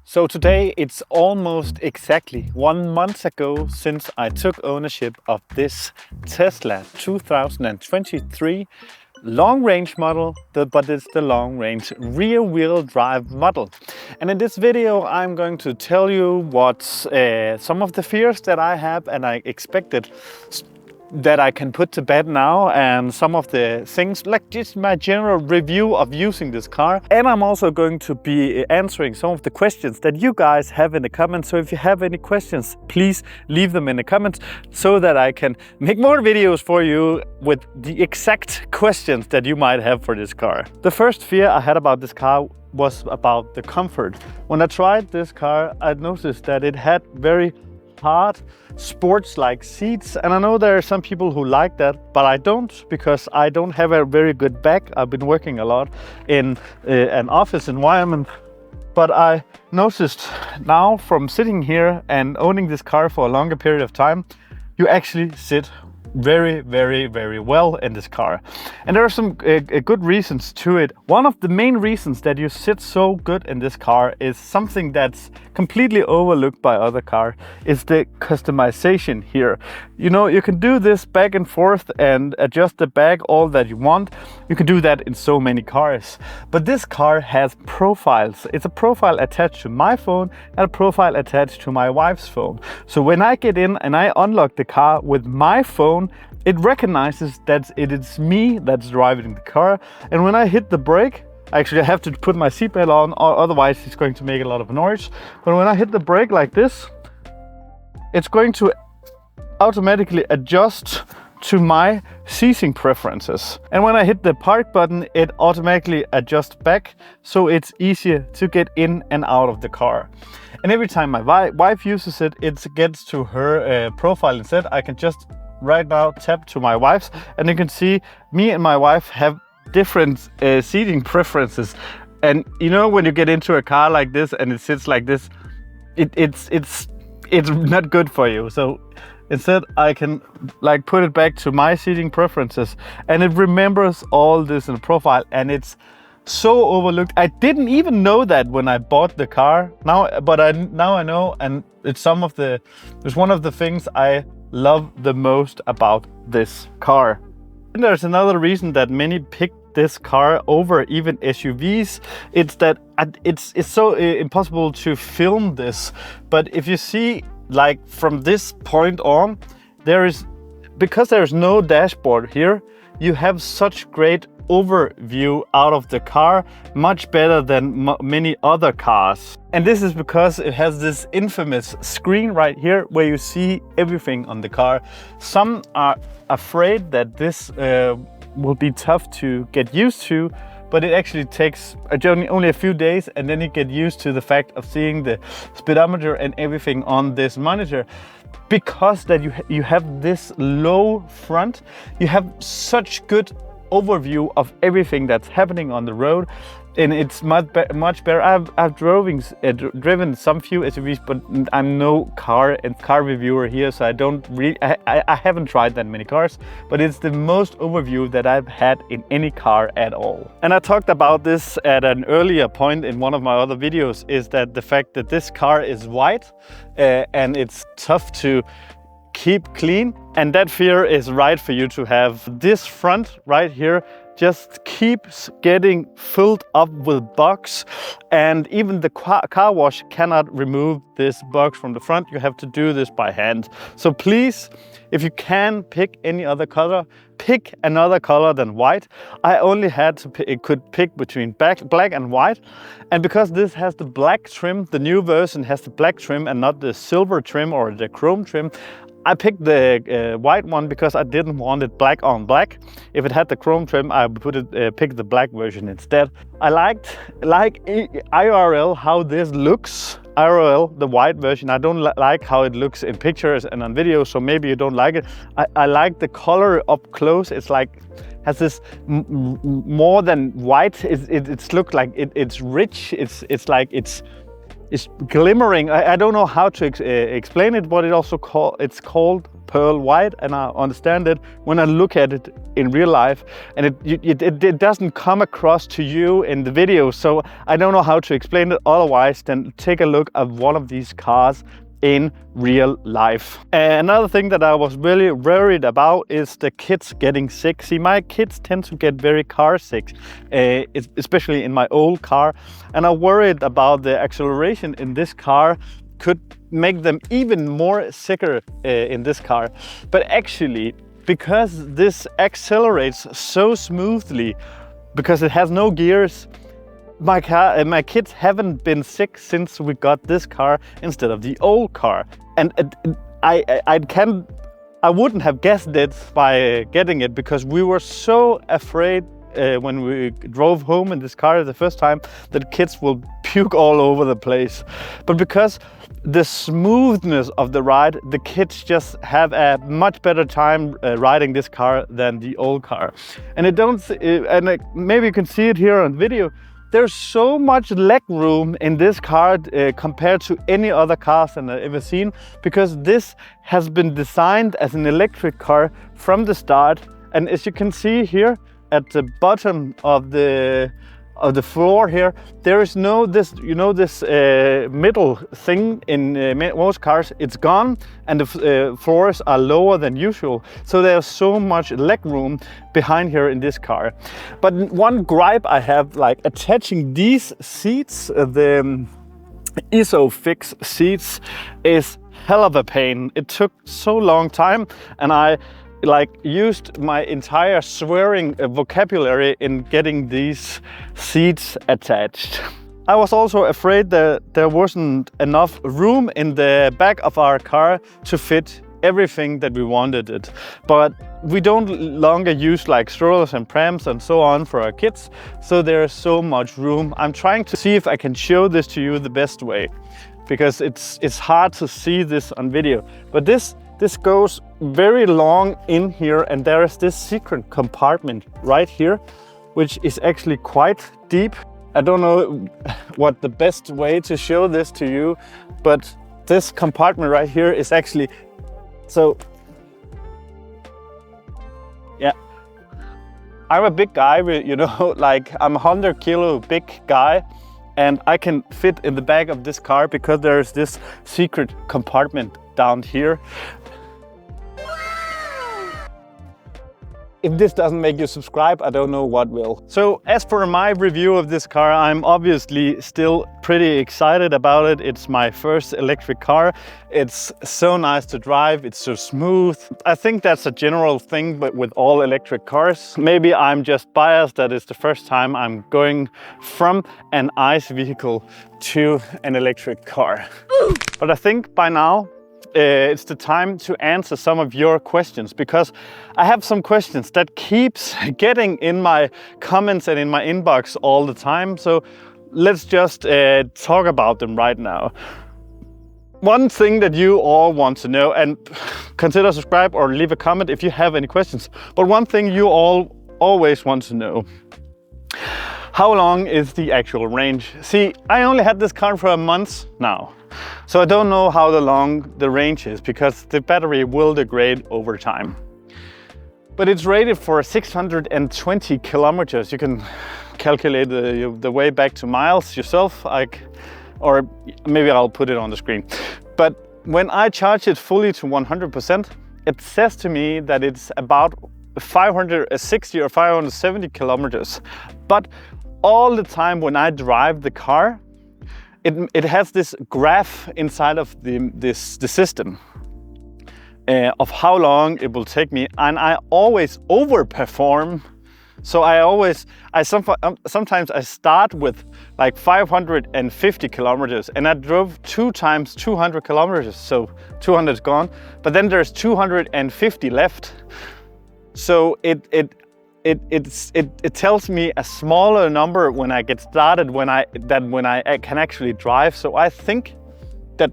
So today it's almost exactly 1 month ago since I took ownership of this Tesla 2023 long range model, but it's the long range rear wheel drive model. And in this video I'm going to tell you what some of the fears that I have and I expected that I can put to bed now, and some of the things, like just my general review of using this car. And I'm also going to be answering some of the questions that you guys have in the comments. So if you have any questions, please leave them in the comments so that I can make more videos for you with the exact questions that you might have for this car. The first fear I had about this car was about the comfort. When I tried this car, I noticed that it had very hard sports-like seats, and I know there are some people who like that, but I don't, because I don't have a very good back. I've been working a lot in an office environment, but I noticed now from sitting here and owning this car for a longer period of time, you actually sit very well in this car. And there are some good reasons to it. One of the main reasons that you sit so good in this car is something that's completely overlooked by other cars, is the customization here. You know, you can do this back and forth and adjust the back all that you want. You can do that in so many cars, but this car has profiles. It's a profile attached to my phone and a profile attached to my wife's phone. So when I get in and I unlock the car with my phone, it recognizes that it is me that's driving the car. And when I hit the brake, actually I have to put my seatbelt on, or otherwise it's going to make a lot of noise. But when I hit the brake like this, it's going to automatically adjust to my seating preferences. And when I hit the park button, it automatically adjusts back, so it's easier to get in and out of the car. And every time my wife uses it, it gets to her profile instead. I can just right now tap to my wife's, and you can see me and my wife have different seating preferences. And you know, when you get into a car like this and it sits like this, it's not good for you. So instead I can like put it back to my seating preferences, and it remembers all this in the profile, and it's so overlooked. I didn't even know that when I bought the car, but now I know, and it's one of the things I love the most about this car. And there's another reason that many pick this car over even SUVs. It's that it's so impossible to film this, but if you see, like from this point on, because there's no dashboard here, you have such great overview out of the car, much better than many other cars. And this is because it has this infamous screen right here where you see everything on the car. Some are afraid that this will be tough to get used to, but it actually takes only a few days, and then you get used to the fact of seeing the speedometer and everything on this monitor. Because that you have this low front, you have such good overview of everything that's happening on the road, and it's much better. I've driven some few SUVs, but I'm no car reviewer here, so I don't really I haven't tried that many cars, but it's the most overview that I've had in any car at all. And I talked about this at an earlier point in one of my other videos, is that the fact that this car is white and it's tough to keep clean, and that fear is right for you to have. This front right here just keeps getting filled up with bugs, and even the car wash cannot remove this bugs from the front. You have to do this by hand. So please, if you can pick any other color, pick another color than white. I only had to could pick between black and white, and because this has the black trim, the new version has the black trim and not the silver trim or the chrome trim, I picked the white one because I didn't want it black on black. If it had the chrome trim, I would pick the black version instead. I like IRL how this looks. IRL, the white version. I don't like how it looks in pictures and on video, so maybe you don't like it. I like the color up close. It's like has this more than white. It's look like it's rich. It's like it's glimmering. I don't know how to explain it, but it's called pearl white, and I understand it when I look at it in real life, and it doesn't come across to you in the video, so I don't know how to explain it otherwise than take a look at one of these cars in real life. Another thing that I was really worried about is the kids getting sick. See, my kids tend to get very car sick, especially in my old car, and I'm worried about the acceleration in this car could make them even more sicker in this car. But actually, because this accelerates so smoothly, because it has no gears, my kids haven't been sick since we got this car instead of the old car. And I wouldn't have guessed it by getting it, because we were so afraid when we drove home in this car the first time that kids will puke all over the place. But because the smoothness of the ride, the kids just have a much better time riding this car than the old car. And maybe you can see it here on video. There's so much leg room in this car compared to any other cars that I've ever seen, because this has been designed as an electric car from the start. And as you can see here at the bottom of the floor here, there is no this middle thing in most cars. It's gone, and the floors are lower than usual, so there's so much leg room behind here in this car. But one gripe I have, like attaching these seats, the ISOFIX seats, is hell of a pain. It took so long time, and I used my entire swearing vocabulary in getting these seats attached. I was also afraid that there wasn't enough room in the back of our car to fit everything that we wanted it. But we don't longer use like strollers and prams and so on for our kids, so there's so much room. I'm trying to see if I can show this to you the best way, because it's hard to see this on video. But this goes very long in here, and there is this secret compartment right here, which is actually quite deep. I don't know what the best way to show this to you, but this compartment right here is actually, so yeah, I'm a big guy, like I'm a 100 kilo big guy, and I can fit in the back of this car because there's this secret compartment down here. If this doesn't make you subscribe, I don't know what will. So as for my review of this car, I'm obviously still pretty excited about it. It's my first electric car. It's so nice to drive. It's so smooth. I think that's a general thing, but with all electric cars. Maybe I'm just biased that it's the first time I'm going from an ICE vehicle to an electric car. But I think by now, it's the time to answer some of your questions, because I have some questions that keeps getting in my comments and in my inbox all the time. So let's just talk about them right now. One thing that you all want to know, and consider subscribe or leave a comment if you have any questions, but one thing you all always want to know: how long is the actual range? See, I only had this car for a month now, so I don't know how long the range is, because the battery will degrade over time. But it's rated for 620 kilometers. You can calculate the way back to miles yourself, or maybe I'll put it on the screen. But when I charge it fully to 100%, it says to me that it's about 560 or 570 kilometers. But all the time when I drive the car, it has this graph inside of the system of how long it will take me, and I always overperform. So sometimes I start with like 550 kilometers, and I drove 2 times 200 kilometers, so 200 is gone, but then there's 250 left. So it tells me a smaller number when I get started than when I can actually drive. So I think that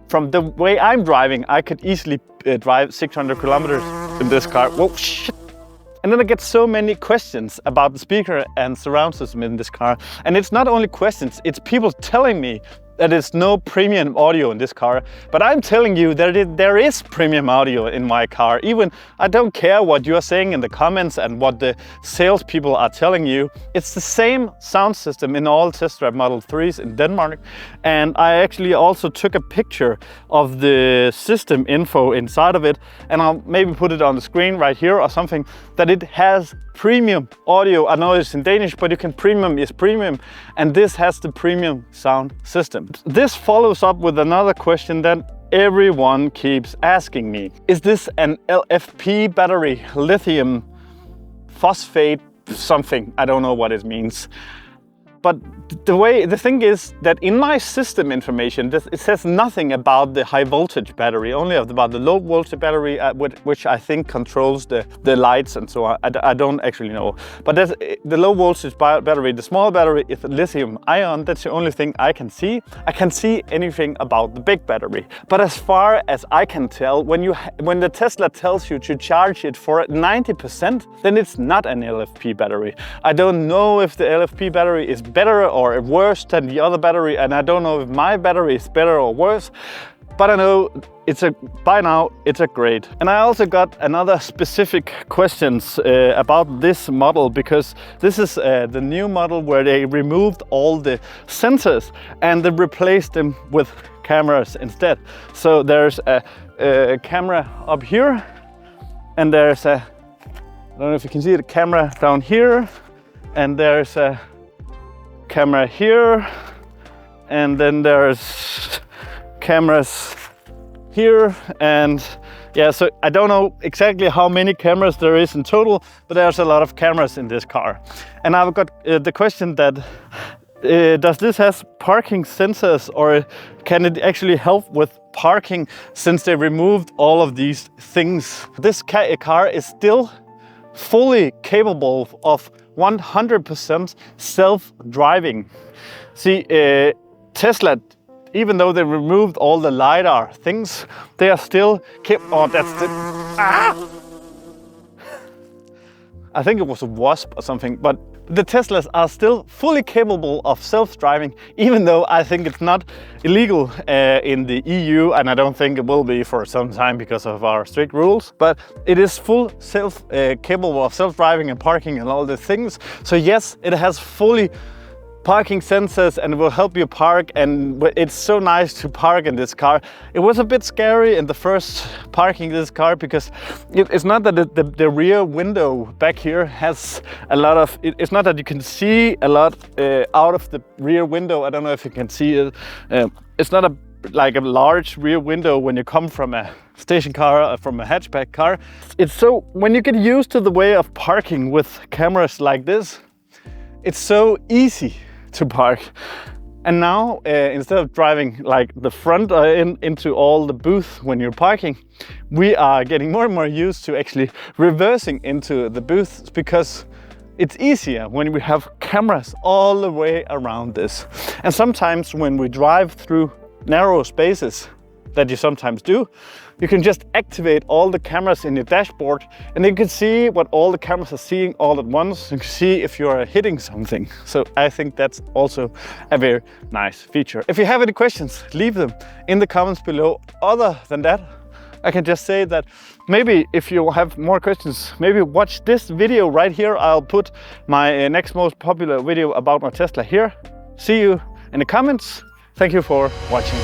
from the way I'm driving, I could easily drive 600 kilometers in this car. Whoa, shit. And then I get so many questions about the speaker and surround system in this car. And it's not only questions, it's people telling me that is no premium audio in this car, but I'm telling you that there is premium audio in my car. Even I don't care what you are saying in the comments and what the salespeople are telling you. It's the same sound system in all test drive Model 3s in Denmark. And I actually also took a picture of the system info inside of it, and I'll maybe put it on the screen right here or something, that it has premium audio. I know it's in Danish, but you can premium is premium, and this has the premium sound system. This follows up with another question that everyone keeps asking me. Is this an LFP battery, lithium phosphate something? I don't know what it means. But the thing is that in my system information, it says nothing about the high voltage battery, only about the low voltage battery, which I think controls the lights and so on. I don't actually know. But the low voltage battery, the small battery, is lithium ion. That's the only thing I can see. I can't see anything about the big battery. But as far as I can tell, when the Tesla tells you to charge it for 90%, then it's not an LFP battery. I don't know if the LFP battery is better or worse than the other battery, and I don't know if my battery is better or worse, but I know by now it's a great. And I also got another specific questions about this model, because this is the new model where they removed all the sensors and they replaced them with cameras instead. So there's a camera up here, and there's I don't know if you can see the camera down here, and there's a camera here, and then there's cameras here, and yeah, so I don't know exactly how many cameras there is in total, but there's a lot of cameras in this car. And I've got the question that does this has parking sensors, or can it actually help with parking since they removed all of these things? This car is still fully capable of 100% self-driving. See, Tesla, even though they removed all the LiDAR things, they are still oh, that's the... Ah! I think it was a wasp or something, but the Teslas are still fully capable of self-driving, even though I think it's not illegal in the EU, and I don't think it will be for some time because of our strict rules, but it is full capable of self-driving and parking and all the things. So yes, it has fully parking sensors and will help you park, and it's so nice to park in this car. It was a bit scary in the first parking this car, because it's not that the rear window back here has a lot of, it's not that you can see a lot out of the rear window. I don't know if you can see it. It's not like a large rear window when you come from a station car or from a hatchback car. It's so, when you get used to the way of parking with cameras like this, it's so easy to park. And now instead of driving like the front into all the booth when you're parking, we are getting more and more used to actually reversing into the booths, because it's easier when we have cameras all the way around this. And sometimes when we drive through narrow spaces, that you sometimes do, you can just activate all the cameras in your dashboard, and you can see what all the cameras are seeing all at once. You can see if you are hitting something. So I think that's also a very nice feature. If you have any questions, leave them in the comments below. Other than that, I can just say that maybe if you have more questions, maybe watch this video right here. I'll put my next most popular video about my Tesla here. See you in the comments. Thank you for watching.